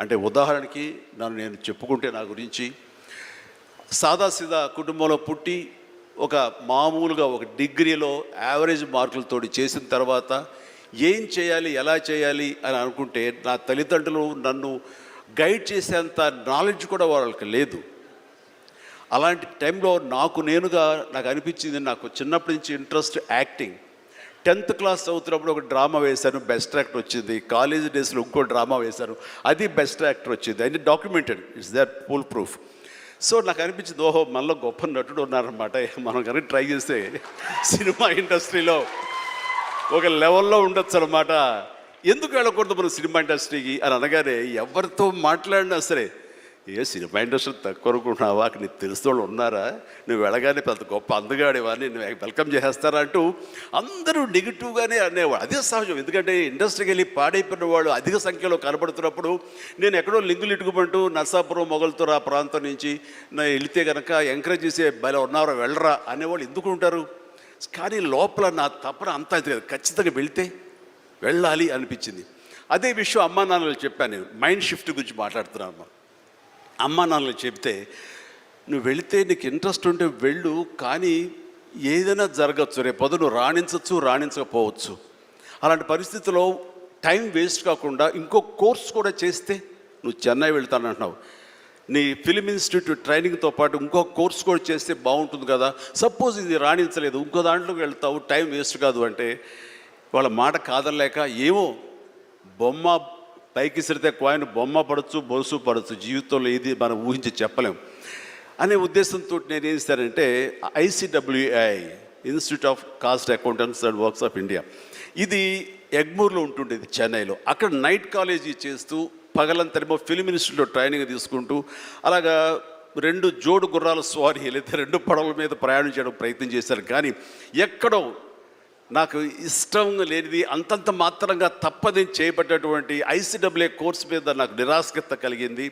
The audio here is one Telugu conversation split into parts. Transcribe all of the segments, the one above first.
అంటే ఉదాహరణకి నేను చెప్పుకుంటే నా గురించి సాదాసీదా కుటుంబంలో పుట్టి ఒక మామూలుగా ఒక డిగ్రీలో యావరేజ్ మార్కులతోటి చేసిన తర్వాత ఏం చేయాలి ఎలా చేయాలి అని అనుకుంటే నా తల్లిదండ్రులు నన్ను గైడ్ చేసేంత నాలెడ్జ్ కూడా వాళ్ళకి లేదు. అలాంటి టైంలో నాకు అనిపించింది, నాకు చిన్నప్పటి నుంచి ఇంట్రెస్ట్ యాక్టింగ్. 10th క్లాస్ చదువుతున్నప్పుడు ఒక డ్రామా వేశాను, బెస్ట్ యాక్టర్ వచ్చింది. కాలేజ్ డేస్లో ఇంకో డ్రామా వేశాను, అది బెస్ట్ యాక్టర్ వచ్చింది. అన్ని documented, it's that full proof. So నాకు అనిపించింది, ఓహో మనలో గొప్ప నటుడు ఉన్నారనమాట, మనం కనుక ట్రై చేస్తే సినిమా ఇండస్ట్రీలో ఒక లెవెల్లో ఉండొచ్చు అనమాట. ఎందుకు వెళ్ళకూడదు మనం సినిమా ఇండస్ట్రీకి అని అనగానే ఎవరితో మాట్లాడినా సరే, ఏ సినిమా ఇండస్ట్రీ తక్కువ అనుకుంటున్నావా, అక్కడ నీకు తెలిసిన వాళ్ళు ఉన్నారా, నువ్వు వెళ్ళగానే పెద్ద గొప్ప అందగాడేవా, నేను వెల్కమ్ చేసేస్తారా అంటూ అందరూ నెగిటివ్గానే అనేవాడు. అదే సహజం, ఎందుకంటే ఇండస్ట్రీకి వెళ్ళి పాడైపోయిన వాళ్ళు అధిక సంఖ్యలో కనబడుతున్నప్పుడు నేను ఎక్కడో లింగులు ఇటుకుమంటూ నర్సాపురం మొగల్తూరు ఆ ప్రాంతం నుంచి నేను వెళితే కనుక ఎంకరేజ్ చేసే భలే ఉన్నారో వెళ్ళరా అనేవాళ్ళు ఎందుకు ఉంటారు. కానీ లోపల నా తపన అంతా తెలియదు, ఖచ్చితంగా వెళ్తే వెళ్ళాలి అనిపించింది. అదే విషయం అమ్మా నాన్నలు చెప్పాను. నేను మైండ్ షిఫ్ట్ గురించి మాట్లాడుతున్నాను. అమ్మా నాన్నలు చెప్తే, నువ్వు వెళితే నీకు ఇంట్రెస్ట్ ఉంటే వెళ్ళు, కానీ ఏదైనా జరగచ్చు, రేపు నువ్వు రాణించవచ్చు రాణించకపోవచ్చు. అలాంటి పరిస్థితుల్లో టైం వేస్ట్ కాకుండా ఇంకో కోర్స్ కూడా చేస్తే, నువ్వు చెన్నై వెళ్తానంటున్నావు, నీ ఫిలిం ఇన్స్టిట్యూట్ ట్రైనింగ్తో పాటు ఇంకో కోర్స్ కూడా చేస్తే బాగుంటుంది కదా. సపోజ్ ఇది రాణించలేదు, ఇంకో దాంట్లోకి వెళ్తావు, టైం వేస్ట్ కాదు అంటే వాళ్ళ మాట కాదనలేక, ఏమో బొమ్మ పైకి సిరితే కాయిన్ బొమ్మ పడవచ్చు, బొలుసు పడవచ్చు, జీవితంలో ఇది మనం ఊహించి చెప్పలేం అనే ఉద్దేశంతో నేను ఏం చేస్తానంటే, ICWI institute of cost accountants and works of India, ఇది ఎగ్మూర్లో ఉంటుండేది చెన్నైలో. అక్కడ నైట్ కాలేజీ చేస్తూ పగలంతరేమో ఫిలిం ఇన్స్టిట్యూట్లో ట్రైనింగ్ తీసుకుంటూ అలాగా 2 జోడు గుర్రాల స్వారీ లేదా 2 పడవల మీద ప్రయాణం చేయడం ప్రయత్నం చేశారు. కానీ ఎక్కడో నాకు ఇష్టం లేనిది, అంతంత మాత్రంగా తప్పదని చేయబడ్డటువంటి ICWI కోర్స్ మీద నాకు నిరాశక్త కలిగింది.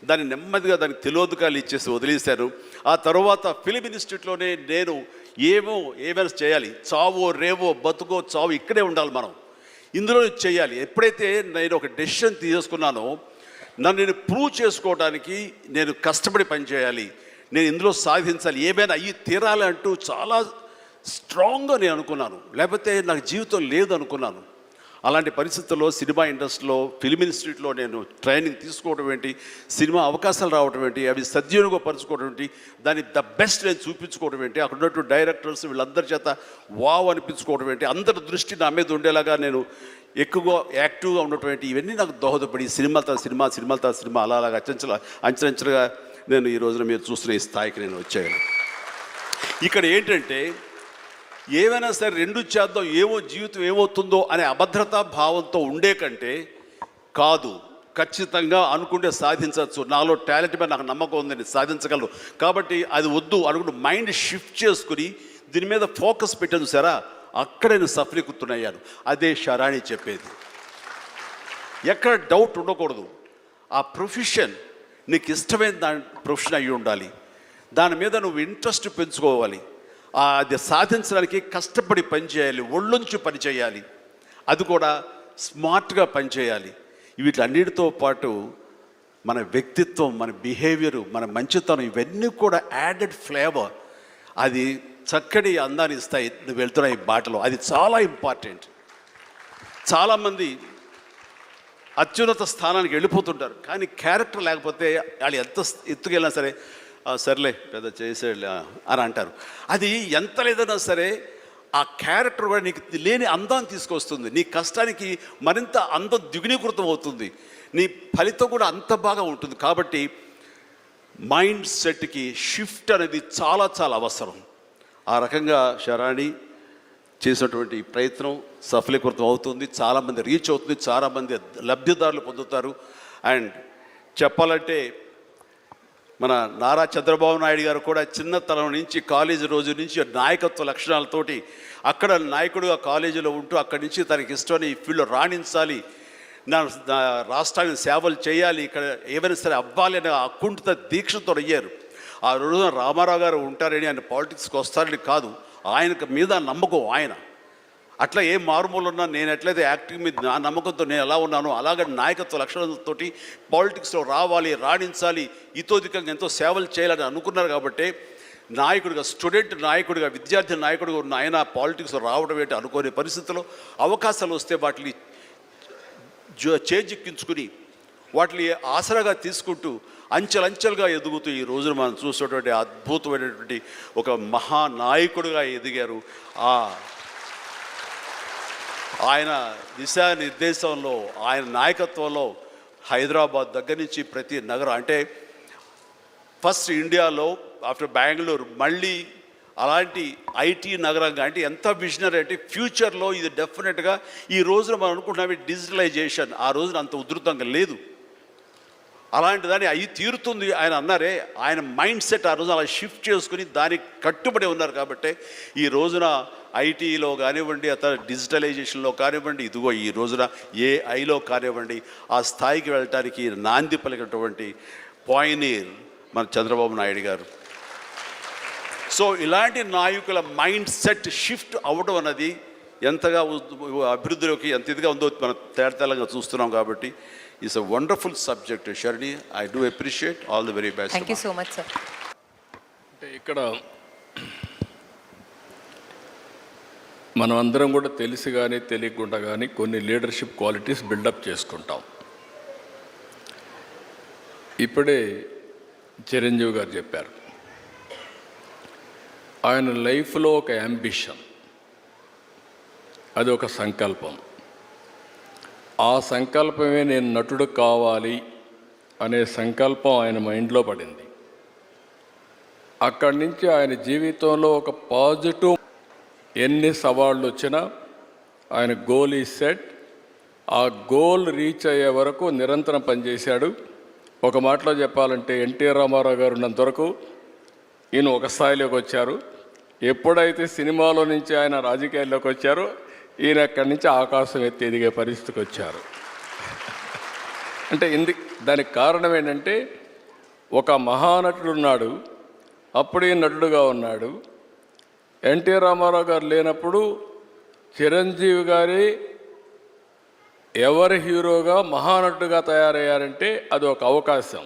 దాన్ని నెమ్మదిగా దానికి తెలియదుకాలు ఇచ్చేసి వదిలేశాను. ఆ తర్వాత ఫిలిం ఇన్స్టిట్యూట్లోనే నేను ఏమైనా చేయాలి, చావో రేవో బతుకో చావు ఇక్కడే ఉండాలి, మనం ఇందులో చేయాలి. ఎప్పుడైతే నేను ఒక డెసిషన్ తీసుకున్నానో, నన్ను నేను ప్రూవ్ చేసుకోవడానికి నేను కష్టపడి పనిచేయాలి, నేను ఇందులో సాధించాలి, ఏమైనా అయ్యి తీరాలి అంటూ చాలా స్ట్రాంగ్గా నేను అనుకున్నాను. లేకపోతే నాకు జీవితం లేదు అనుకున్నాను. అలాంటి పరిస్థితుల్లో సినిమా ఇండస్ట్రీలో ఫిలిం ఇన్స్టిట్యూట్లో నేను ట్రైనింగ్ తీసుకోవడం ఏంటి, సినిమా అవకాశాలు రావడం ఏంటి, అవి సద్వినియోగపరచుకోవడం ఏంటి, దాన్ని ద బెస్ట్ నేను చూపించుకోవడం ఏంటి, అక్కడ ఉన్నటువంటి డైరెక్టర్స్ వీళ్ళందరి చేత వావ్ అనిపించుకోవడం ఏంటి, అందరి దృష్టి నా మీద ఉండేలాగా నేను ఎక్కువగా యాక్టివ్గా ఉన్నటువంటి ఇవన్నీ నాకు దోహదపడి సినిమా అలాగా అంచెలంచెలుగా నేను ఈ రోజున మీరు చూస్తున్న ఈ స్థాయికి నేను వచ్చాను. ఇక్కడ ఏంటంటే, ఏమైనా సరే 2 చేద్దాం, జీవితం ఏమవుతుందో అనే అభద్రతా భావంతో ఉండే కంటే, కాదు ఖచ్చితంగా అనుకుంటే సాధించవచ్చు, నాలో టాలెంట్ మీద నాకు నమ్మకం ఉందని సాధించగలరు, కాబట్టి అది వద్దు అనుకుంటూ మైండ్ షిఫ్ట్ చేసుకుని దీని మీద ఫోకస్ పెట్టాను సరే, అక్కడ నేను సఫలీకృతునయ్యాను. అదే శరాణి చెప్పేది. ఎక్కడ డౌట్ ఉండకూడదు. ఆ ప్రొఫెషన్ నీకు ఇష్టమైన ప్రొఫెషన్ అయ్యి ఉండాలి, దాని మీద నువ్వు ఇంట్రెస్ట్ పెంచుకోవాలి, అది సాధించడానికి కష్టపడి పనిచేయాలి, ఒళ్ళొంచి పనిచేయాలి, అది కూడా స్మార్ట్గా పనిచేయాలి. వీటన్నిటితో పాటు మన వ్యక్తిత్వం, మన బిహేవియరు, మన మంచితనం, ఇవన్నీ కూడా యాడెడ్ ఫ్లేవర్, అది చక్కటి అందాన్ని ఇస్తాయి నువ్వు వెళ్తున్న ఈ బాటలో. అది చాలా ఇంపార్టెంట్. చాలామంది అత్యున్నత స్థానానికి వెళ్ళిపోతుంటారు, కానీ క్యారెక్టర్ లేకపోతే వాళ్ళు ఎంత ఎత్తుకెళ్ళినా సరే, సర్లే పెద్ద చేసేళ్ళ అని అంటారు. అది ఎంత లేదన్నా సరే ఆ క్యారెక్టర్ కూడా నీకు లేని అందాన్ని తీసుకొస్తుంది, నీ కష్టానికి మరింత అందం ద్విగుణీకృతం అవుతుంది, నీ ఫలితం కూడా అంత బాగా ఉంటుంది. కాబట్టి మైండ్ సెట్కి షిఫ్ట్ అనేది చాలా చాలా అవసరం. ఆ రకంగా శరాణి చేసినటువంటి ప్రయత్నం సఫలీకృతం అవుతుంది, చాలామంది రీచ్ అవుతుంది, చాలామంది లబ్ధిదారులు పొందుతారు. అండ్ చెప్పాలంటే మన నారా చంద్రబాబు నాయుడు గారు కూడా చిన్నతనం నుంచి కాలేజీ రోజు నుంచి నాయకత్వ లక్షణాలతోటి అక్కడ నాయకుడుగా కాలేజీలో ఉంటూ అక్కడి నుంచి తనకి ఇష్టమని ఈ ఫీల్డ్లో రాణించాలి, నా రాష్ట్రానికి సేవలు చేయాలి, ఇక్కడ ఏమైనా సరే అవ్వాలి అనే అకుంఠిత దీక్షతో అయ్యారు. ఆ రోజున రామారావు గారు ఉంటారని ఆయన పాలిటిక్స్కి వస్తారని కాదు, ఆయన మీద నమ్మకం, ఆయన అట్లా ఏ మారుమూలు ఉన్నా నేను ఎట్లయితే యాక్టింగ్ మీద నా నమ్మకంతో నేను ఎలా ఉన్నానో అలాగే నాయకత్వ లక్షణాలతో పాలిటిక్స్లో రావాలి, రాణించాలి, ఇతోధికంగా ఎంతో సేవలు చేయాలని అనుకున్నారు. కాబట్టి నాయకుడిగా, స్టూడెంట్ నాయకుడిగా, విద్యార్థి నాయకుడిగా ఉన్న ఆయన పాలిటిక్స్లో రావడం ఏంటి అనుకోని పరిస్థితుల్లో అవకాశాలు వస్తే వాటిని చేజిక్కించుకుని వాటిని ఆసరాగా తీసుకుంటూ అంచెలంచెలుగా ఎదుగుతూ ఈ రోజున మనం చూసేటువంటి అద్భుతమైనటువంటి ఒక మహానాయకుడిగా ఎదిగారు. ఆయన దిశానిర్దేశంలో, ఆయన నాయకత్వంలో హైదరాబాద్ దగ్గర నుంచి ప్రతి నగరం, అంటే ఫస్ట్ ఇండియాలో ఆఫ్టర్ బెంగళూరు మళ్ళీ అలాంటి ఐటీ నగరంగా, అంటే ఎంత విజనరీ అంటే ఫ్యూచర్లో ఇది డెఫినెట్గా ఈ రోజున మనం అనుకుంటున్నాం డిజిటలైజేషన్ ఆ రోజున అంత ఉధృతంగా లేదు, అలాంటి దాన్ని అవి తీరుతుంది ఆయన అన్నారే. ఆయన మైండ్ సెట్ ఆ రోజున అలా షిఫ్ట్ చేసుకుని దానికి కట్టుబడి ఉన్నారు. కాబట్టి ఈ రోజున ఐటీలో కానివ్వండి, అతను డిజిటలైజేషన్లో కానివ్వండి, ఇదిగో ఈ రోజున ఏఐలో కానివ్వండి, ఆ స్థాయికి వెళ్ళటానికి నాంది పలికినటువంటి పాయనీర్ మన చంద్రబాబు నాయుడు గారు. సో ఇలాంటి నాయకుల మైండ్ సెట్ షిఫ్ట్ అవ్వడం అన్నది ఎంతగా అభివృద్ధిలోకి ఎంత ఇదిగా ఉందో మనం తేటతెల్లంగా చూస్తున్నాం. కాబట్టి ఇట్స్ అ వండర్ఫుల్ సబ్జెక్ట్ షర్ణి. I do appreciate all the very best. Thank you so much sir. అంటే ఇక్కడ మనం అందరం కూడా తెలిసి కానీ తెలియకుండా కానీ కొన్ని లీడర్షిప్ క్వాలిటీస్ బిల్డప్ చేసుకుంటాం. ఇప్పుడే చిరంజీవి గారు చెప్పారు, ఆయన లైఫ్లో ఒక యాంబిషన్, అది ఒక సంకల్పం. ఆ సంకల్పమే నేను నటుడు కావాలి అనే సంకల్పం ఆయన మైండ్లో పడింది. అక్కడి నుంచి ఆయన జీవితంలో ఒక పాజిటివ్, ఎన్ని సవాళ్ళు వచ్చినా ఆయన గోల్ ఈ సెట్. ఆ గోల్ రీచ్ అయ్యే వరకు నిరంతరం పనిచేశాడు. ఒక మాటలో చెప్పాలంటే ఎన్టీఆర్ రామారావు గారు ఉన్నంత వరకు ఈయన ఒక స్థాయిలోకి వచ్చారు. ఎప్పుడైతే సినిమాలో నుంచి ఆయన రాజకీయాల్లోకి వచ్చారో ఈయన అక్కడి నుంచి ఆకాశం ఎత్తి ఎదిగే పరిస్థితికి వచ్చారు. అంటే దానికి కారణం ఏంటంటే ఒక మహానటుడు ఉన్నాడు, అప్పుడే నటుడుగా ఉన్నాడు. ఎన్టీఆర్ రామారావు గారు లేనప్పుడు చిరంజీవి గారి ఎవరి హీరోగా మహానటుడుగా తయారయ్యారంటే అది ఒక అవకాశం.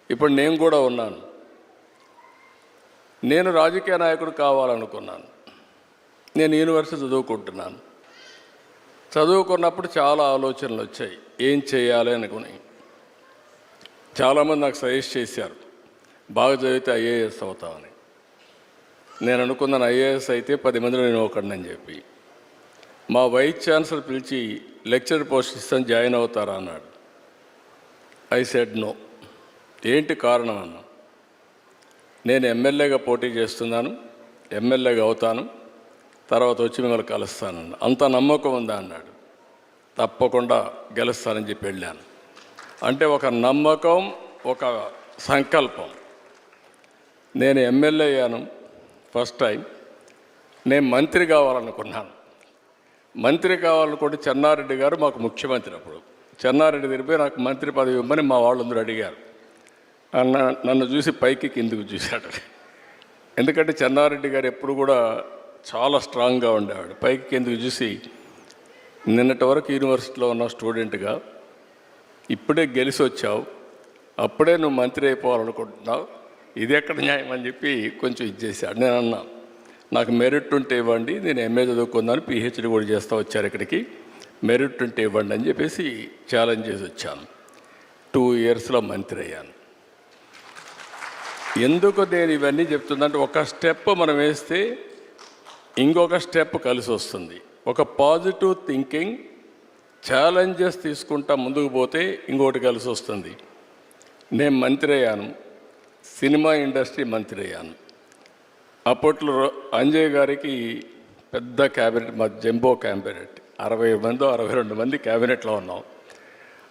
ఇప్పుడు నేను కూడా ఉన్నాను. నేను రాజకీయ నాయకుడు కావాలనుకున్నాను. నేను యూనివర్సిటీ చదువుకుంటున్నాను. చదువుకున్నప్పుడు చాలా ఆలోచనలు వచ్చాయి, ఏం చేయాలి అనుకుని. చాలామంది నాకు సజెస్ట్ చేశారు, బాగా చదివితే ఐఏఎస్ అవుతామని. నేను అనుకున్నాను ఐఏఎస్ అయితే 10 మందిలో నేను ఒకడిని చెప్పి. మా వైస్ ఛాన్సలర్ పిలిచి లెక్చర్ పోస్ట్ ఇస్తాను, జాయిన్ అవుతారా అన్నాడు. I said no. ఏంటి కారణం అన్నా, నేను ఎమ్మెల్యేగా పోటీ చేస్తున్నాను, ఎమ్మెల్యేగా అవుతాను, తర్వాత వచ్చి మిమ్మల్ని కలుస్తానన్న. అంత నమ్మకం ఉందా అన్నాడు. తప్పకుండా గెలుస్తానని చెప్పి వెళ్ళాను. అంటే ఒక నమ్మకం, ఒక సంకల్పం. నేను ఎమ్మెల్యే అయ్యాను ఫస్ట్ టైం. నేను మంత్రి కావాలనుకున్నాను. మంత్రి కావాలనుకుంటే చెన్నారెడ్డి గారు మాకు ముఖ్యమంత్రి. అప్పుడు చెన్నారెడ్డి తిరిగిపోయి నాకు మంత్రి పదవి ఇవ్వమని మా వాళ్ళందరూ అడిగారు. నన్ను చూసి పైకి కిందికి చూశాడు. ఎందుకంటే చెన్నారెడ్డి గారు ఎప్పుడు కూడా చాలా స్ట్రాంగ్గా ఉండేవాడు. పైకి కిందికి చూసి, నిన్నటి వరకు యూనివర్సిటీలో ఉన్న స్టూడెంట్గా ఇప్పుడే గెలిచి వచ్చావు, అప్పుడే నువ్వు మంత్రి అయిపోవాలనుకుంటున్నావు, ఇది ఎక్కడ న్యాయం అని చెప్పి కొంచెం ఇచ్చేసాడు. నేను అన్నా, నాకు మెరిట్ ఉంటే ఇవ్వండి, నేను ఎంఏ చదువుకున్నాను, పిహెచ్డి కూడా చేస్తూ వచ్చారు ఇక్కడికి, మెరిట్ ఉంటే ఇవ్వండి అని చెప్పేసి ఛాలెంజ్ చేసి వచ్చాను. 2 ఇయర్స్లో మంత్రి అయ్యాను. ఎందుకు నేను ఇవన్నీ చెప్తుందంటే, ఒక స్టెప్ మనం వేస్తే ఇంకొక స్టెప్ కలిసి వస్తుంది. ఒక పాజిటివ్ థింకింగ్, ఛాలెంజెస్ తీసుకుంటా ముందుకు పోతే ఇంకోటి కలిసి వస్తుంది. నేను మంత్రి అయ్యాను, సినిమా ఇండస్ట్రీ మంత్రి అయ్యాను. అప్పట్లో అంజయ్ గారికి పెద్ద క్యాబినెట్, మా జంబో క్యాబినెట్, 60 మందో 62 మంది క్యాబినెట్లో ఉన్నాం.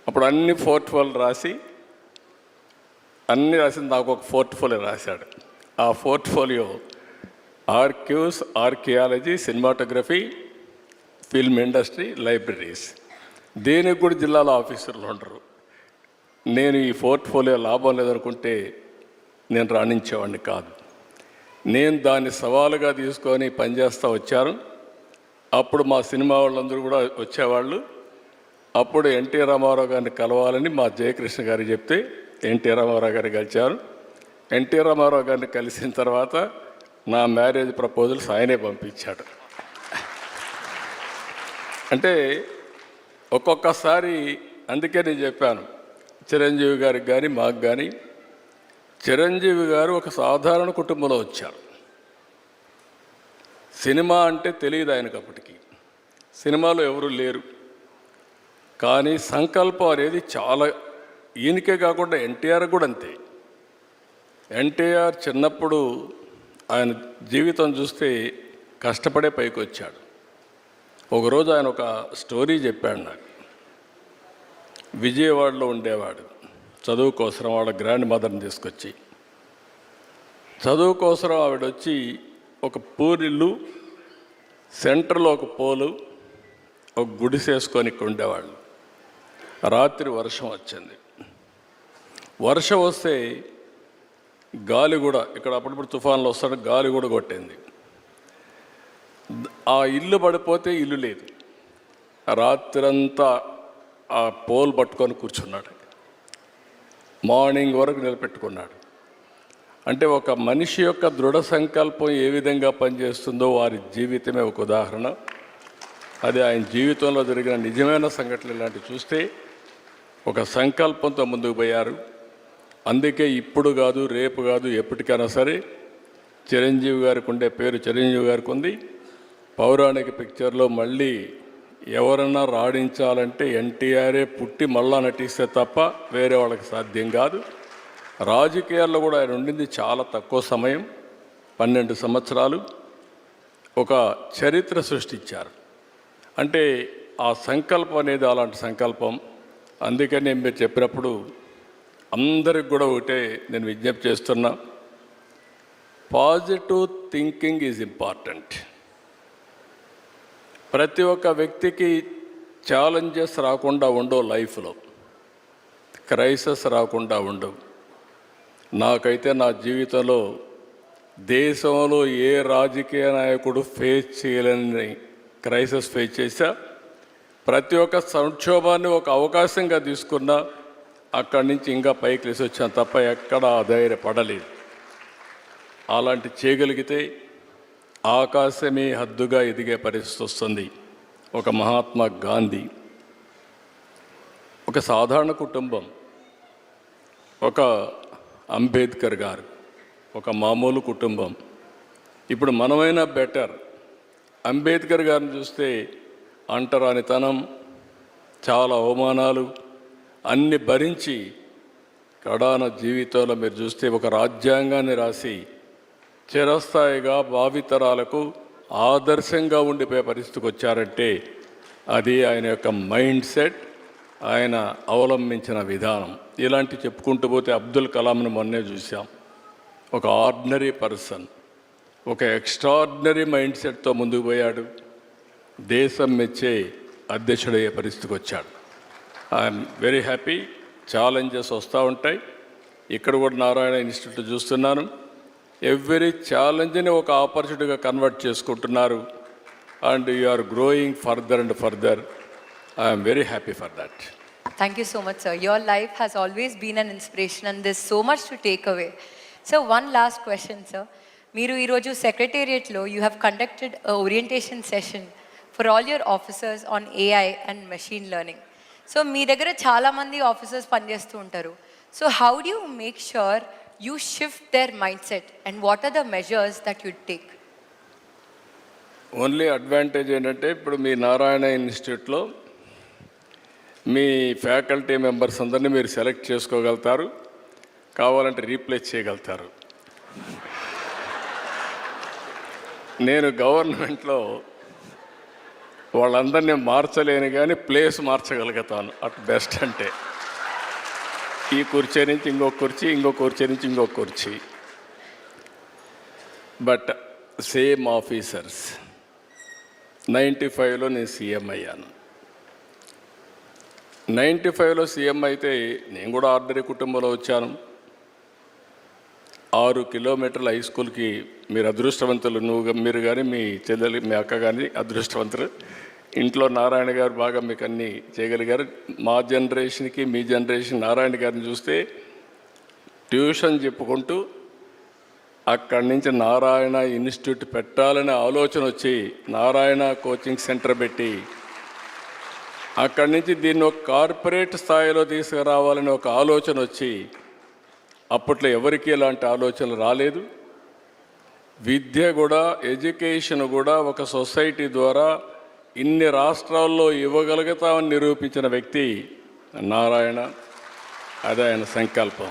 అప్పుడు అన్ని పోర్ట్ఫోలియో రాసి నాకు ఒక పోర్ట్ఫోలియో రాశాడు. ఆ portfolio archives, archaeology, cinematography, film industry, libraries. దేనికి కూడా జిల్లాలో ఆఫీసర్లు ఉండరు. నేను ఈ పోర్ట్ఫోలియో లాభం లేదనుకుంటే నేను రాణించేవాడిని కాదు. నేను దాన్ని సవాలుగా తీసుకొని పనిచేస్తూ వచ్చాను. అప్పుడు మా సినిమా వాళ్ళందరూ కూడా వచ్చేవాళ్ళు. అప్పుడు ఎన్టీ రామారావు గారిని కలవాలని మా జయకృష్ణ గారికి చెప్తే ఎన్టీ రామారావు గారిని కలిశారు. ఎన్టీ రామారావు గారిని కలిసిన తర్వాత నా మ్యారేజ్ ప్రపోజల్స్ ఆయనే పంపించాడు. అంటే ఒక్కొక్కసారి అందుకే నేను చెప్పాను, చిరంజీవి గారికి కానీ మాకు కానీ, చిరంజీవి గారు ఒక సాధారణ కుటుంబంలో వచ్చారు. సినిమా అంటే తెలియదు ఆయనకు అప్పటికి, సినిమాలో ఎవరు లేరు. కానీ సంకల్పం అనేది చాలా, ఈయనకే కాకుండా ఎన్టీఆర్ కూడా అంతే. ఎన్టీఆర్ చిన్నప్పుడు ఆయన జీవితం చూస్తే కష్టపడే పైకి వచ్చాడు. ఒకరోజు ఆయన ఒక స్టోరీ చెప్పాడు నాకు. విజయవాడలో ఉండేవాడు, చదువు కోసం వాళ్ళ గ్రాండ్ మదర్ని తీసుకొచ్చి, చదువు కోసం ఆవిడ వచ్చి ఒక పూరిల్లు, సెంటర్లో ఒక పోలు, ఒక గుడిసేసుకొని ఇక్కడ ఉండేవాళ్ళు. రాత్రి వర్షం వచ్చింది. వర్షం వస్తే గాలి కూడా, ఇక్కడ అప్పుడప్పుడు తుఫాన్లు వస్తాడు, గాలి కూడా కొట్టింది. ఆ ఇల్లు పడిపోతే ఇల్లు లేదు. రాత్రంతా ఆ పోల్ పట్టుకొని కూర్చున్నాడు. మార్నింగ్ వరకు నిలబెట్టుకున్నాడు. అంటే ఒక మనిషి యొక్క దృఢ సంకల్పం ఏ విధంగా పనిచేస్తుందో వారి జీవితమే ఒక ఉదాహరణ. అది ఆయన జీవితంలో జరిగిన నిజమైన సంఘటనలు ఇలాంటివి చూస్తే ఒక సంకల్పంతో ముందుకు పోయారు. అందుకే ఇప్పుడు కాదు, రేపు కాదు, ఎప్పటికైనా సరే చిరంజీవి గారికి ఉండే పేరు చిరంజీవి గారికి ఉంది. పౌరాణిక పిక్చర్లో మళ్ళీ ఎవరన్నా రాణించాలంటే ఎన్టీఆరే పుట్టి మళ్ళా నటిస్తే తప్ప వేరే వాళ్ళకి సాధ్యం కాదు. రాజకీయాల్లో కూడా ఆయన ఉండింది చాలా తక్కువ సమయం, 12 సంవత్సరాలు. ఒక చరిత్ర సృష్టించారు. అంటే ఆ సంకల్పం అనేది అలాంటి సంకల్పం. అందుకని మీరు చెప్పినప్పుడు అందరికి కూడా ఒకటే నేను విజ్ఞప్తి చేస్తున్నా, పాజిటివ్ థింకింగ్ ఈజ్ ఇంపార్టెంట్. ప్రతి ఒక్క వ్యక్తికి ఛాలెంజెస్ రాకుండా ఉండవు, లైఫ్లో క్రైసిస్ రాకుండా ఉండవు. నాకైతే నా జీవితంలో దేశంలో ఏ రాజకీయ నాయకుడు ఫేస్ చేయలేని క్రైసిస్ ఫేస్ చేశా. ప్రతి ఒక్క సంక్షోభాన్ని ఒక అవకాశంగా తీసుకున్నా, అక్కడి నుంచి ఇంకా పైకి లేసి వచ్చాను తప్ప ఎక్కడ ధైర్యపడలేదు. అలాంటి చేయగలిగితే ఆకాశమే హద్దుగా ఎదిగే పరిస్థితి వస్తుంది. ఒక మహాత్మా గాంధీ, ఒక సాధారణ కుటుంబం, ఒక అంబేద్కర్ గారు, ఒక మామూలు కుటుంబం. ఇప్పుడు మనమైనా బెటర్. అంబేద్కర్ గారిని చూస్తే అంటరానితనం, చాలా అవమానాలు అన్ని భరించి కడాన జీవితంలో మీరు చూస్తే ఒక రాజ్యాంగాన్ని రాసి చిరస్థాయిగా భావితరాలకు ఆదర్శంగా ఉండిపోయే పరిస్థితికి వచ్చారంటే అది ఆయన యొక్క మైండ్ సెట్, ఆయన అవలంబించిన విధానం. ఇలాంటి చెప్పుకుంటూ పోతే అబ్దుల్ కలాంను మొన్నే చూసాం. ఒక ఆర్డినరీ పర్సన్, ఒక ఎక్స్ట్రాడినరీ మైండ్ సెట్తో ముందుకు పోయాడు. దేశం మెచ్చే అధ్యక్షుడయ్యే పరిస్థితికి వచ్చాడు. I'm very happy. ఛాలెంజెస్ వస్తూ ఉంటాయి. ఇక్కడ కూడా నారాయణ ఇన్స్టిట్యూట్ చూస్తున్నాను. ఎవ్రీ ఛాలెంజ్ని ఒక ఆపర్చునిటీగా కన్వర్ట్ చేసుకుంటున్నారు. And you are growing further and further. I'm very happy for that. Thank you so much, sir. Your life has always been an inspiration and there's so much to take away. So one last question, sir. Meeru ee roju secretariat lo you have conducted a orientation session for all your officers on AI and machine learning. So మీ దగ్గర చాలా మంది ఆఫీసర్స్ పనిచేస్తూ ఉంటారు. So how do you make sure you shift their mindset and what are the measures that you take? Only advantage ఏంటంటే ఇప్పుడు మీ నారాయణ ఇన్స్టిట్యూట్లో మీ ఫ్యాకల్టీ మెంబర్స్ అందరినీ మీరు సెలెక్ట్ చేసుకోగలుగుతారు, కావాలంటే రీప్లేస్ చేయగలుగుతారు. నేను గవర్నమెంట్లో వాళ్ళందరినీ మార్చలేను కానీ ప్లేస్ మార్చగలుగుతాను అట్ బెస్ట్. అంటే ఈ కుర్చీ నుంచి ఇంకొక కుర్చీ, ఇంకొక కుర్చీ నుంచి ఇంకొక కుర్చీ. But same officers. 95లో నేను సీఎం అయ్యాను. 95లో సీఎం అయితే నేను కూడా ఆర్డినరీ కుటుంబంలో వచ్చాను. 6 కిలోమీటర్ల హై స్కూల్కి మీరు అదృష్టవంతులు, మీరు కానీ మీ చెల్లెలు మీ అక్క కానీ అదృష్టవంతులు. ఇంట్లో నారాయణ గారు బాగా మీకు అన్నీ చేయగలిగారు. మా జనరేషన్కి మీ జనరేషన్ నారాయణ గారిని చూస్తే ట్యూషన్ చెప్పుకుంటూ అక్కడి నుంచి నారాయణ ఇన్స్టిట్యూట్ పెట్టాలనే ఆలోచన వచ్చి నారాయణ కోచింగ్ సెంటర్ పెట్టి అక్కడి నుంచి దీన్ని ఒక కార్పొరేట్ స్థాయిలో తీసుకురావాలని ఒక ఆలోచన వచ్చి, అప్పట్లో ఎవరికి ఇలాంటి ఆలోచనలు రాలేదు. విద్య కూడా, ఎడ్యుకేషన్ కూడా ఒక సొసైటీ ద్వారా ఇన్ని రాష్ట్రాల్లో ఇవ్వగలుగుతామని నిరూపించిన వ్యక్తి నారాయణ. అదే ఆయన సంకల్పం.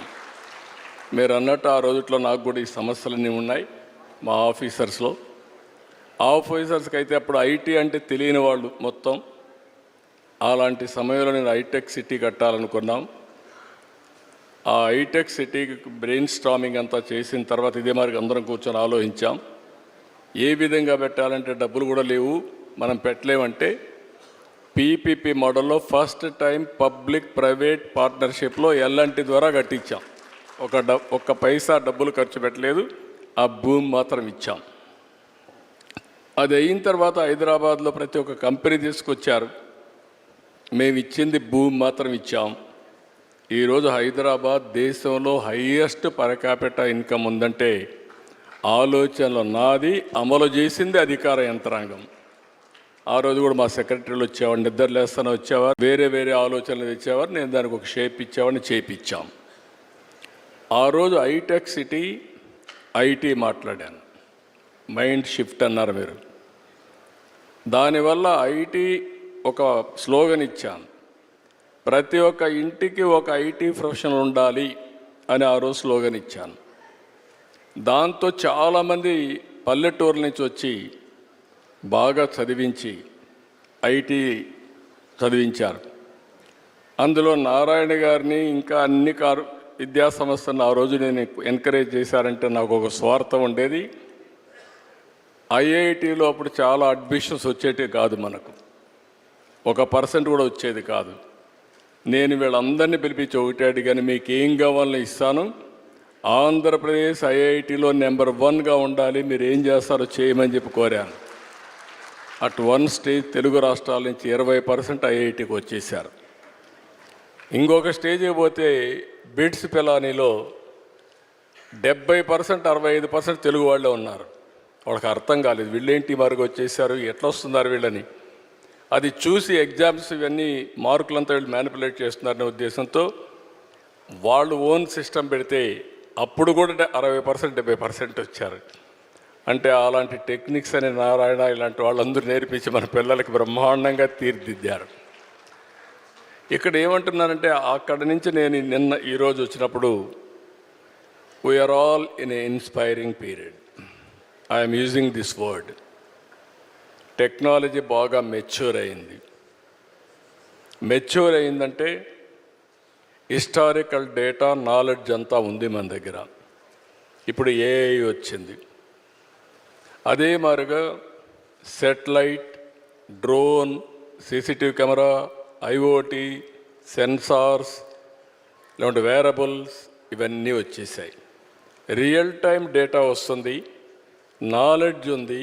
మీరు అన్నట్టు ఆ రోజుల్లో నాకు కూడా ఈ సమస్యలన్నీ ఉన్నాయి మా ఆఫీసర్స్లో. ఆఫీసర్స్కి అయితే అప్పుడు ఐటీ అంటే తెలియని వాళ్ళు మొత్తం. అలాంటి సమయంలో నేను హైటెక్ సిటీ కట్టాలనుకున్నాం. ఆ హైటెక్ సిటీకి బ్రెయిన్ స్టామింగ్ అంతా చేసిన తర్వాత ఇదే మరి అందరం కూర్చొని ఆలోచించాం. ఏ విధంగా పెట్టాలంటే డబ్బులు కూడా లేవు, మనం పెట్టలేమంటే పీపీపీ మోడల్లో ఫస్ట్ టైం పబ్లిక్ ప్రైవేట్ పార్ట్నర్షిప్లో ఎల్ఎన్టీ ద్వారా కట్టించాం. ఒక్క పైసా డబ్బులు ఖర్చు పెట్టలేదు, ఆ భూమి మాత్రం ఇచ్చాం. అది అయిన తర్వాత హైదరాబాద్లో ప్రతి ఒక్క కంపెనీ తీసుకొచ్చారు, మేము ఇచ్చింది భూమి మాత్రం ఇచ్చాం. ఈరోజు హైదరాబాద్ దేశంలో హైయెస్ట్ పర్ క్యాపిటా ఇన్కమ్ ఉందంటే ఆలోచనలు నాది, అమలు చేసింది అధికార యంత్రాంగం. ఆ రోజు కూడా మా సెక్రటరీలు వచ్చేవాడు, నిద్రలేస్తానే వచ్చేవారు, వేరే వేరే ఆలోచనలు తెచ్చేవారు, నేను దానికి ఒక షేప్ ఇచ్చేవాడిని, చేపించాం. ఆ రోజు హైటెక్ సిటీ ఐటీ మాట్లాడాను, మైండ్ షిఫ్ట్ అన్నారు మీరు. దానివల్ల ఐటీ ఒక స్లోగన్ ఇచ్చాను, ప్రతి ఒక్క ఇంటికి ఒక ఐటీ ప్రొఫెషనల్ ఉండాలి అని ఆ రోజు స్లోగన్ ఇచ్చాను. దాంతో చాలామంది పల్లెటూరు నుంచి వచ్చి బాగా చదివించి ఐటీ చదివించారు. అందులో నారాయణ గారిని ఇంకా అన్ని విద్యా సంస్థలను ఆ రోజు నేను ఎంకరేజ్ చేశారంటే నాకు ఒక స్వార్థం ఉండేది. ఐఐటీలో అప్పుడు చాలా అడ్మిషన్స్ వచ్చేటివి కాదు, మనకు 1% కూడా వచ్చేది కాదు. నేను వీళ్ళందరినీ పిలిపించి ఒకటి అడిగాను, మీకు ఏం కావాలని ఇస్తాను, ఆంధ్రప్రదేశ్ ఐఐటీలో నెంబర్ 1గా ఉండాలి, మీరు ఏం చేస్తారో చేయమని చెప్పి కోరాను. అట్ వన్ స్టేజ్ తెలుగు రాష్ట్రాల నుంచి 20% ఐఐటీకి వచ్చేసారు. ఇంకొక స్టేజ్కి పోతే బిట్స్ పిలానీలో 70% 65% తెలుగు వాళ్ళే ఉన్నారు. వాళ్ళకి అర్థం కాలేదు, వీళ్ళేంటి మరుగు వచ్చేసారు, ఎట్లా వస్తున్నారు వీళ్ళని. అది చూసి ఎగ్జామ్స్ ఇవన్నీ మార్కులంతా వీళ్ళు మ్యానిపులేట్ చేస్తున్నారనే ఉద్దేశంతో వాళ్ళు ఓన్ సిస్టమ్ పెడితే అప్పుడు కూడా 60% 70% వచ్చారు. అంటే అలాంటి టెక్నిక్స్ అని నారాయణ ఇలాంటి వాళ్ళందరూ నేర్పించి మన పిల్లలకి బ్రహ్మాండంగా తీర్చిదిద్దారు. ఇక్కడ ఏమంటున్నానంటే అక్కడి నుంచి నేను ఈరోజు వచ్చినప్పుడు we're all in a inspiring period. I'm using this word. Technology బాగా మెచ్యూర్ అయింది. మెచ్యూర్ అయిందంటే హిస్టారికల్ డేటా నాలెడ్జ్ అంతా ఉంది మన దగ్గర. ఇప్పుడు ఏఐ వచ్చింది. అదే మాదిరిగా satellite, drone, CCTV camera, IoT, sensors, ఇలాంటి వేరబుల్స్ ఇవన్నీ వచ్చేసాయి. రియల్ టైం డేటా వస్తుంది, నాలెడ్జ్ ఉంది,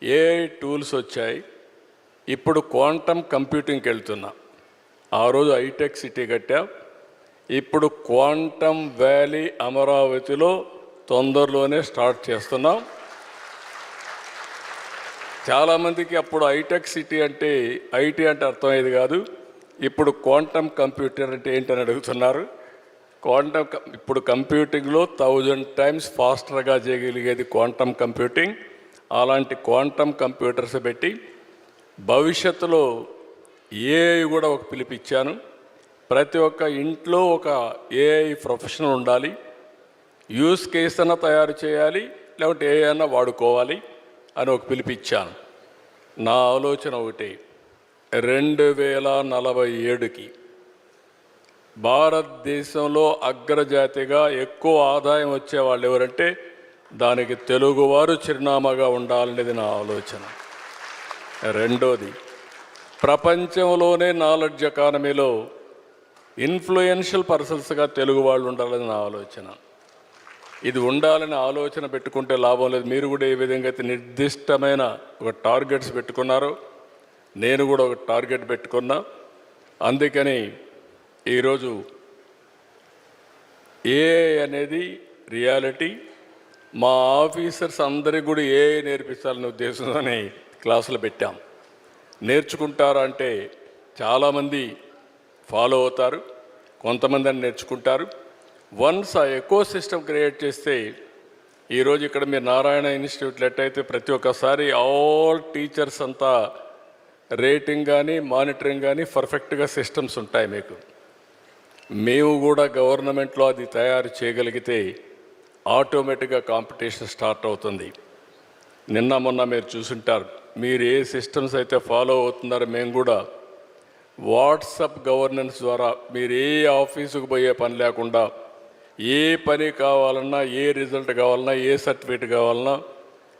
ఏఐ టూల్స్ వచ్చాయి. ఇప్పుడు క్వాంటమ్ కంప్యూటింగ్కి వెళ్తున్నా. ఆ రోజు హైటెక్ సిటీ కట్టా, ఇప్పుడు క్వాంటమ్ వ్యాలీ అమరావతిలో తొందరలోనే స్టార్ట్ చేస్తున్నాం. చాలామందికి అప్పుడు హైటెక్ సిటీ అంటే ఐటీ అంటే అర్థమయ్యేది కాదు. ఇప్పుడు క్వాంటమ్ కంప్యూటర్ అంటే ఏంటని అడుగుతున్నారు. ఇప్పుడు కంప్యూటింగ్లో 1000 times ఫాస్టర్గా చేయగలిగేది క్వాంటమ్ కంప్యూటింగ్. అలాంటి క్వాంటమ్ కంప్యూటర్స్ పెట్టి భవిష్యత్తులో ఏఐ కూడా ఒక పిలిపిచ్చాను. ప్రతి ఒక్క ఇంట్లో ఒక ఏఐ ప్రొఫెషనల్ ఉండాలి. యూస్ కేస్ అన్నా తయారు చేయాలి, లేకపోతే ఏఐ అన్నా వాడుకోవాలి అని ఒక పిలిపిచ్చాను. నా ఆలోచన ఒకటి, 2047కి భారతదేశంలో అగ్రజాతిగా ఎక్కువ ఆదాయం వచ్చేవాళ్ళు ఎవరంటే దానికి తెలుగువారు చిరునామాగా ఉండాలనేది నా ఆలోచన. రెండోది, ప్రపంచంలోనే నాలెడ్జ్ ఎకానమీలో ఇన్ఫ్లుయెన్షియల్ పర్సన్స్గా తెలుగు వాళ్ళు ఉండాలని నా ఆలోచన. ఇది ఉండాలని ఆలోచన పెట్టుకుంటే లాభం లేదు. మీరు కూడా ఏ విధంగా అయితే నిర్దిష్టమైన ఒక టార్గెట్స్ పెట్టుకున్నారో నేను కూడా ఒక టార్గెట్ పెట్టుకున్నా. అందుకని ఈరోజు ఏఐ అనేది రియాలిటీ. మా ఆఫీసర్స్ అందరికీ కూడా ఏఐ నేర్పించాలనే ఉద్దేశంతోనే క్లాసులు పెట్టాం. నేర్చుకుంటారా అంటే చాలామంది ఫాలో అవుతారు, కొంతమంది అని నేర్చుకుంటారు. వన్స్ ఆ ఎకో సిస్టమ్ క్రియేట్ చేస్తే ఈరోజు ఇక్కడ మీరు నారాయణ ఇన్స్టిట్యూట్లో ఎట్టయితే ప్రతి ఒక్కసారి ఆల్ టీచర్స్ అంతా రేటింగ్ కానీ మానిటరింగ్ కానీ పర్ఫెక్ట్గా సిస్టమ్స్ ఉంటాయి మీకు. మేము కూడా గవర్నమెంట్లో అది తయారు చేయగలిగితే ఆటోమేటిక్గా కాంపిటీషన్ స్టార్ట్ అవుతుంది. నిన్న మొన్న మీరు చూసుంటారు, మీరు ఏ సిస్టమ్స్ అయితే ఫాలో అవుతున్నారో మేము కూడా వాట్సాప్ గవర్నెన్స్ ద్వారా మీరు ఏ ఆఫీసుకు పోయే పని లేకుండా ఏ పని కావాలన్నా, ఏ రిజల్ట్ కావాలన్నా, ఏ సర్టిఫికేట్ కావాలన్నా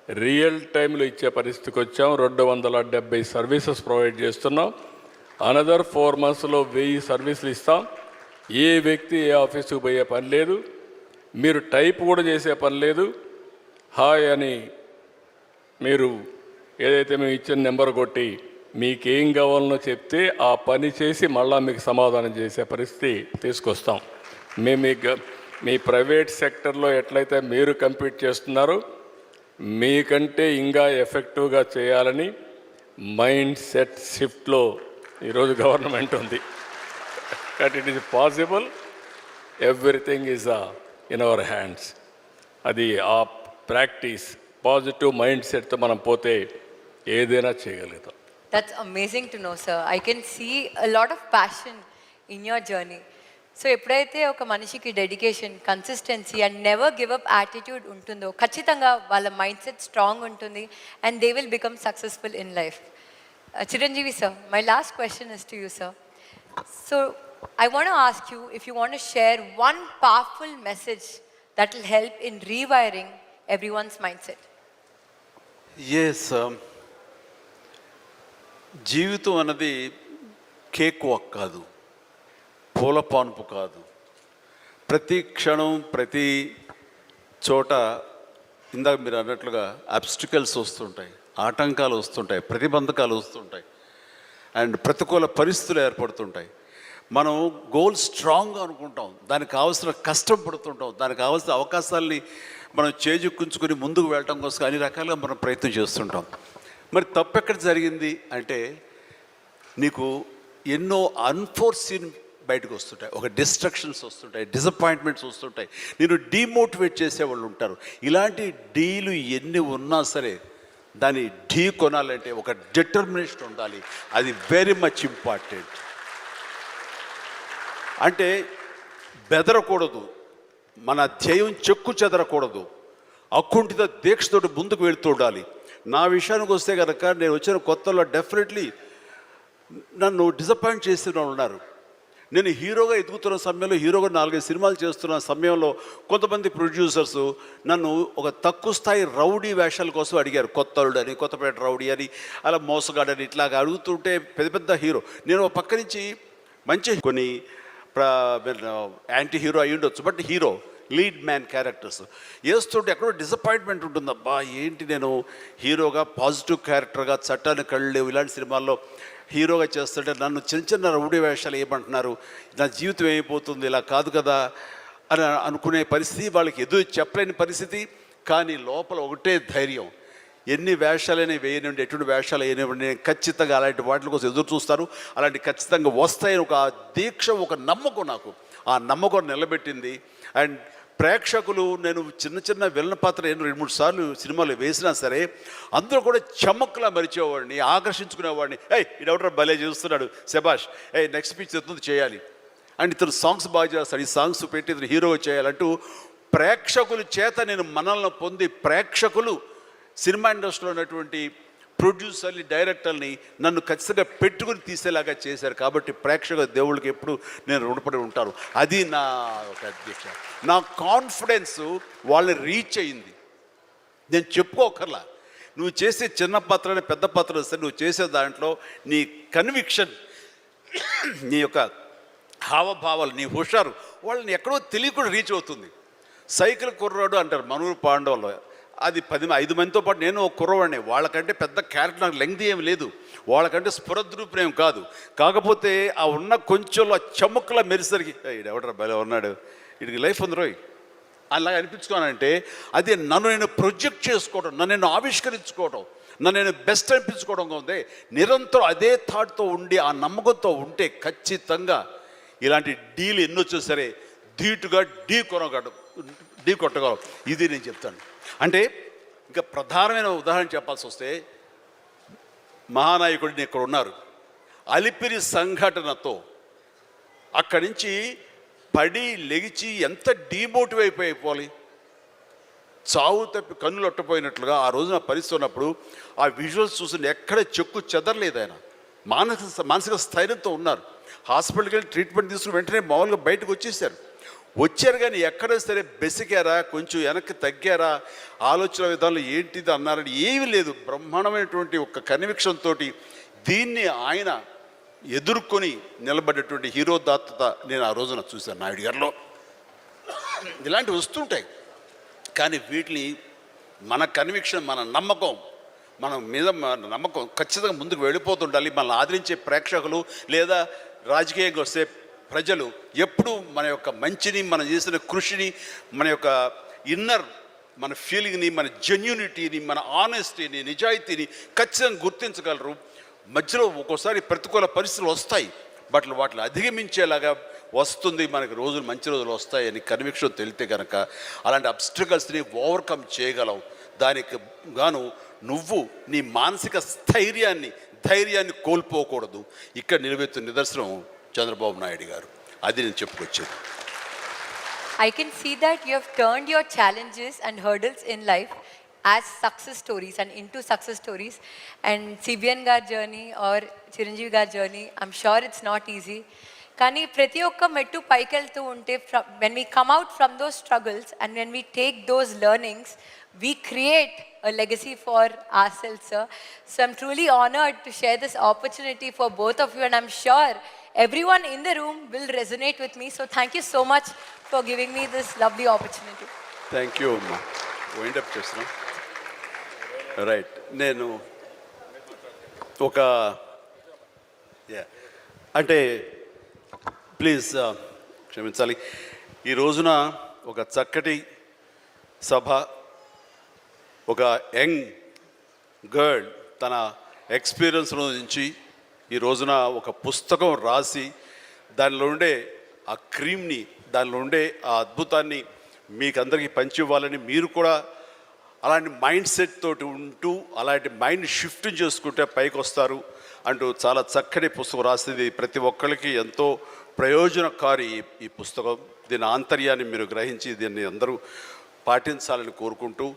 రియల్ టైంలో ఇచ్చే పరిస్థితికి వచ్చాం. 270 సర్వీసెస్ ప్రొవైడ్ చేస్తున్నాం. అనదర్ 4 monthsలో 1000 సర్వీసులు ఇస్తాం. ఏ వ్యక్తి ఏ ఆఫీసుకు పోయే పని లేదు, మీరు టైప్ కూడా చేసే పని లేదు. హాయ్ అని మీరు ఏదైతే మేము ఇచ్చిన నెంబర్ కొట్టి మీకేం కావాలనో చెప్తే ఆ పని చేసి మళ్ళా మీకు సమాధానం చేసే పరిస్థితి తీసుకొస్తాం. మేము మీ ప్రైవేట్ సెక్టర్లో ఎట్లయితే మీరు కంపీట్ చేస్తున్నారో మీకంటే ఇంకా ఎఫెక్టివ్గా చేయాలని మైండ్ సెట్ షిఫ్ట్లో ఈరోజు గవర్నమెంట్ ఉంది. But it is possible, everything is in our hands. అది ఆ ప్రాక్టీస్ పాజిటివ్ మైండ్ సెట్తో మనం పోతే ఏదైనా చేయగలుగుతాం. That's amazing to know, sir. I can see a lot of passion in your journey. So ఎప్పుడైతే ఒక మనిషికి dedication, consistency and never give up attitude ఉంటుందో ఖచ్చితంగా వాళ్ళ మైండ్ సెట్ స్ట్రాంగ్ ఉంటుంది and they will become successful in life. Chiranjeevi sir, my last question is to you sir. So I want to ask you if you want to share one powerful message that will help in rewiring everyone's mindset. Yes, జీవితం అన్నది కేక్ వాక్ కాదు, పూల పాన్పు కాదు. ప్రతి క్షణం ప్రతి చోట ఇందాక మీరు అన్నట్లుగా అబ్స్టికల్స్ వస్తుంటాయి, ఆటంకాలు వస్తుంటాయి, ప్రతిబంధకాలు వస్తుంటాయి అండ్ ప్రతికూల పరిస్థితులు ఏర్పడుతుంటాయి. మనం గోల్ స్ట్రాంగ్గా అనుకుంటాం, దానికి కావాల్సిన కష్టం పడుతుంటాం, దానికి కావాల్సిన అవకాశాలని మనం చేజుక్కుంచుకొని ముందుకు వెళ్ళటం కోసం అన్ని రకాలుగా మనం ప్రయత్నం చేస్తుంటాం. మరి తప్పు ఎక్కడ జరిగింది అంటే నీకు ఎన్నో అన్ఫోర్సీన్ బయటకు వస్తుంటాయి, ఒక డిస్ట్రక్షన్స్ వస్తుంటాయి, డిసప్పాయింట్మెంట్స్ వస్తుంటాయి, నేను డీమోటివేట్ చేసేవాళ్ళు ఉంటారు. ఇలాంటి డీలు ఎన్ని ఉన్నా సరే దాన్ని ఢీ కొనాలంటే ఒక డిటర్మినేషన్ ఉండాలి. అది వెరీ మచ్ ఇంపార్టెంట్. అంటే బెదరకూడదు, మన ధ్యేయం చెక్కు చెదరకూడదు, అకుంఠిత దీక్షతోటి ముందుకు వెళుతూ ఉండాలి. నా విషయానికి వస్తే కనుక నేను వచ్చిన కొత్తలో డెఫినెట్లీ నన్ను డిసప్పాయింట్ చేసిన వాళ్ళు ఉన్నారు. నేను హీరోగా ఎదుగుతున్న సమయంలో, హీరోగా 4-5 సినిమాలు చేస్తున్న సమయంలో కొంతమంది ప్రొడ్యూసర్స్ నన్ను ఒక తక్కువ స్థాయి రౌడీ వేషాల కోసం అడిగారు. కొత్తలుడు అని, కొత్తపేట రౌడీ అని, అలా మోసగాడని ఇట్లాగా అడుగుతుంటే పెద్ద పెద్ద హీరో, నేను పక్క నుంచి మంచి కొన్ని యాంటీ హీరో అయి ఉండొచ్చు, but hero lead man characters వేస్తుంటే ఎక్కడో డిసప్పాయింట్మెంట్ ఉంటుంది. అబ్బా ఏంటి నేను హీరోగా పాజిటివ్ క్యారెక్టర్గా, చట్టాన్ని కళ్ళు లేవు ఇలాంటి సినిమాల్లో హీరోగా చేస్తుంటే నన్ను చిన్న చిన్న రౌడీ వేషాలు ఏమంటున్నారు, నా జీవితం అయిపోతుంది, ఇలా కాదు కదా అని అనుకునే పరిస్థితి, వాళ్ళకి ఎదురు చెప్పలేని పరిస్థితి. కానీ లోపల ఒకటే ధైర్యం, ఎన్ని వేషాలైనా వేయనివ్వండి, ఎటువంటి వేషాలు వేయనివ్వండి, నేను ఖచ్చితంగా అలాంటి వాటి కోసం ఎదురు చూస్తాను, అలాంటి ఖచ్చితంగా వస్తాయని ఒక దీక్ష, ఒక నమ్మకం, నాకు ఆ నమ్మకం నిలబెట్టింది. అండ్ ప్రేక్షకులు, నేను చిన్న చిన్న విలన్ పాత్ర 2-3 సార్లు సినిమాలు వేసినా సరే అందరూ కూడా చమక్లా మరిచేవాడిని, ఆకర్షించుకునేవాడిని. ఇడెవడో భలే చేస్తున్నాడు, శబాష్, నెక్స్ట్ పిక్చర్ ఎత్తుంది చేయాలి, అండ్ ఇతను సాంగ్స్ బాగా చేస్తాడు, ఈ సాంగ్స్ పెట్టి ఇతను హీరోగా చేయాలంటూ ప్రేక్షకుల చేత నేను మనల్ని పొంది, ప్రేక్షకులు సినిమా ఇండస్ట్రీలో ఉన్నటువంటి ప్రొడ్యూసర్ని, డైరెక్టర్ని నన్ను ఖచ్చితంగా పెట్టుకుని తీసేలాగా చేశారు. కాబట్టి ప్రేక్షక దేవుళ్ళకి ఎప్పుడు నేను రుణపడి ఉంటాను. అది నా ఒక అధ్యక్ష, నా కాన్ఫిడెన్స్ వాళ్ళని రీచ్ అయింది. నేను చెప్పుకోకర్లా, నువ్వు చేసే చిన్న పాత్ర పెద్ద పాత్ర సరే, నువ్వు చేసే దాంట్లో నీ కన్విక్షన్, నీ యొక్క హావభావాలు, నీ హుషారు వాళ్ళని ఎక్కడో తెలియకుండా రీచ్ అవుతుంది. సైకిల్ కుర్రాడు అంటారు మనూరు పాండవులు. అది 5 మందితో పాటు నేను ఒక కుర్రవాడిని. వాళ్ళకంటే పెద్ద క్యారెక్టర్ నాకు లెంగ్త్ ఏమి లేదు, వాళ్ళకంటే స్ఫురద్రూపం కాదు. కాకపోతే ఆ ఉన్న కొంచెంలో చెముక్కలా మెరిసరికి ఎవడరా భలే ఉన్నాడు, వీడికి లైఫ్ ఉంది రోయ్ అలా అనిపించుకోనంటే అది నన్ను నేను ప్రొజెక్ట్ చేసుకోవడం, నన్ను నేను ఆవిష్కరించుకోవడం, నన్ను నేను బెస్ట్ అనిపించుకోవడం ఉంది. నిరంతరం అదే థాట్తో ఉండి ఆ నమ్మకంతో ఉంటే ఖచ్చితంగా ఇలాంటి డీల్ ఎన్నొచ్చో సరే ధీటుగా ఢీ కొట్టగలం. ఇది నేను చెప్తాను. అంటే ఇంకా ప్రధానమైన ఉదాహరణ చెప్పాల్సి వస్తే మహానాయకుడిని ఇక్కడ ఉన్నారు. అలిపిరి సంఘటనతో అక్కడి నుంచి పడి లెగిచి ఎంత డీమోటివ్ అయిపోవాలి, చావు తప్పి కన్నులు అట్టపోయినట్లుగా ఆ రోజున పరిస్థితి ఉన్నప్పుడు ఆ విజువల్స్ చూసి ఎక్కడ చెక్కు చెదరలేదు. ఆయన మానసిక స్థైర్యంతో ఉన్నారు. హాస్పిటల్కి వెళ్ళి ట్రీట్మెంట్ తీసుకుని వెంటనే మామూలుగా బయటకు వచ్చారు కానీ ఎక్కడ సరే బెసికారా, కొంచెం వెనక్కి తగ్గారా, ఆలోచన విధానంలో ఏంటిది అన్నారని ఏమీ లేదు. బ్రహ్మాండమైనటువంటి ఒక కన్విక్షన్ తోటి దీన్ని ఆయన ఎదుర్కొని నిలబడేటువంటి హీరో దాత్తత నేను ఆ రోజున చూశాను నాయుడు గారిలో. ఇలాంటివి వస్తుంటాయి కానీ వీటిని మన కన్విక్షన్, మన నమ్మకం, మన మీద నమ్మకం ఖచ్చితంగా ముందుకు వెళ్ళిపోతుండాలి. మనల్ని ఆదరించే ప్రేక్షకులు లేదా రాజకీయంగా వస్తే ప్రజలు ఎప్పుడూ మన యొక్క మంచిని, మనం చేసిన కృషిని, మన యొక్క ఇన్నర్ మన ఫీలింగ్ని, మన జెన్యూనిటీని, మన ఆనెస్టీని, నిజాయితీని ఖచ్చితంగా గుర్తించగలరు. మధ్యలో ఒక్కోసారి ప్రతికూల పరిస్థితులు వస్తాయి, వాటిని అధిగమించేలాగా వస్తుంది, మనకి రోజులు మంచి రోజులు వస్తాయని కన్విక్షన్ తెలితే కనుక అలాంటి అబ్స్ట్రకల్స్ని ఓవర్కమ్ చేయగలం. దానికి గాను నువ్వు నీ మానసిక ధైర్యాన్ని కోల్పోకూడదు. ఇక్కడ నిలబెత్తున్న నిదర్శనం చంద్రబాబు నాయుడు గారు. అది నేను చెప్పుకొచ్చేది. I can see that you have turned your challenges and hurdles in life as success stories and into success stories. And CBN gar journey or Chiranjeevi gar journey, I'm sure it's not easy. Kani prati okka mettu paikeltu unte, when we come out from those struggles and when we take those learnings, we create a legacy for ourselves, sir. So I'm truly honored to share this opportunity for both of you, and I'm sure everyone in the room will resonate with me. So thank you so much for giving me this lovely opportunity. Thank you అమ్మా. వైండప్ చేస్తున్నా. రైట్, నేను ఒక అంటే ప్లీజ్ క్షమించాలి. ఈ రోజున ఒక చక్కటి సభ, ఒక యంగ్ గర్ల్ తన ఎక్స్పీరియన్స్లో నుంచి ఈ రోజున ఒక పుస్తకం రాసి దానిలో ఉండే ఆ క్రీమ్ని, దానిలో ఉండే ఆ అద్భుతాన్ని మీకు అందరికీ పంచివ్వాలని, మీరు కూడా అలాంటి మైండ్ సెట్ తోటి ఉంటూ అలాంటి మైండ్ షిఫ్ట్ చేసుకుంటే పైకి వస్తారు అంటూ చాలా చక్కటి పుస్తకం రాసింది. ప్రతి ఒక్కరికి ఎంతో ప్రయోజనకారి ఈ పుస్తకం. దీని ఆంతర్యాన్ని మీరు గ్రహించి దీన్ని అందరూ పాటించాలని కోరుకుంటూ,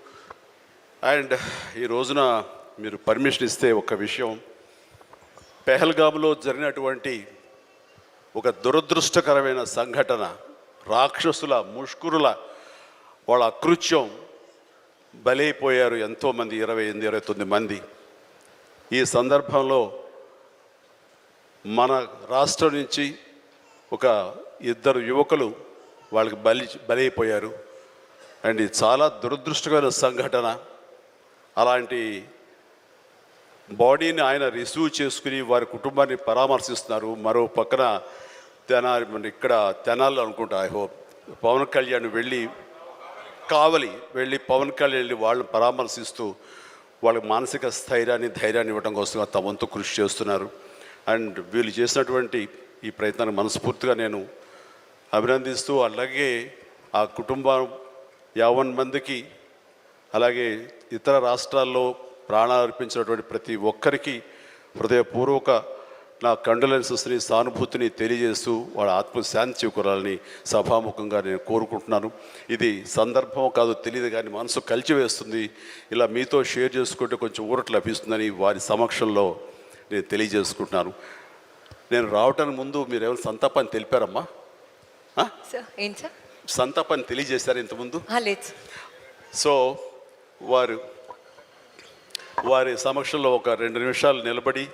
అండ్ ఈ రోజున మీరు పర్మిషన్ ఇస్తే ఒక విషయం, పెహల్గామ్లో జరిగినటువంటి ఒక దురదృష్టకరమైన సంఘటన, రాక్షసుల ముష్కరుల వాళ్ళ అకృత్యం, బలైపోయారు ఎంతోమంది, 28-29 మంది. ఈ సందర్భంలో మన రాష్ట్రం నుంచి ఒక 2 యువకులు వాళ్ళకి బలైపోయారు. అండ్ ఇది చాలా దురదృష్టకరమైన సంఘటన. అలాంటి బాడీని ఆయన రిసీవ్ చేసుకుని వారి కుటుంబాన్ని పరామర్శిస్తున్నారు. మరో పక్కన ఇక్కడ తెనాలి అనుకుంటా, ఐ హోప్ పవన్ కళ్యాణ్ కావలి వెళ్ళి పవన్ కళ్యాణ్ వెళ్ళి వాళ్ళని పరామర్శిస్తూ వాళ్ళకి మానసిక ధైర్యాన్ని ఇవ్వడం కోసం తమ వంతు కృషి చేస్తున్నారు. అండ్ వీళ్ళు చేసినటువంటి ఈ ప్రయత్నాన్ని మనస్ఫూర్తిగా నేను అభినందిస్తూ, అలాగే ఆ కుటుంబం 50 మందికి, అలాగే ఇతర రాష్ట్రాల్లో ప్రాణాలు అర్పించినటువంటి ప్రతి ఒక్కరికి హృదయపూర్వక నా కండోలెన్సెస్ని, సానుభూతిని తెలియజేస్తూ వాళ్ళ ఆత్మశాంతి చేకూరాలని సభాముఖంగా నేను కోరుకుంటున్నాను. ఇది సందర్భం కాదు తెలియదు కానీ మనసు కలిచివేస్తుంది. ఇలా మీతో షేర్ చేసుకుంటే కొంచెం ఊరట లభిస్తుందని వారి సమక్షంలో నేను తెలియజేసుకుంటున్నాను. నేను రావటానికి ముందు మీరు ఏమైనా సంతాపాన్ని తెలిపారమ్మా? సంతాపాన్ని తెలియజేశారు ఇంతకుముందు? సో వారి సమక్షంలో ఒక 2 నిమిషాలు నిలబడి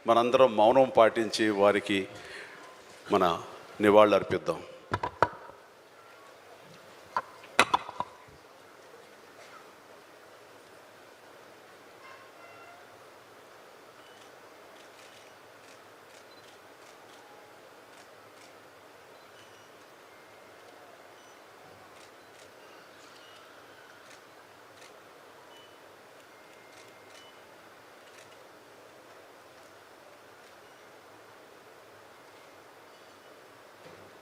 మనందరం మౌనం పాటించి వారికి మన నివాళులు అర్పిద్దాం.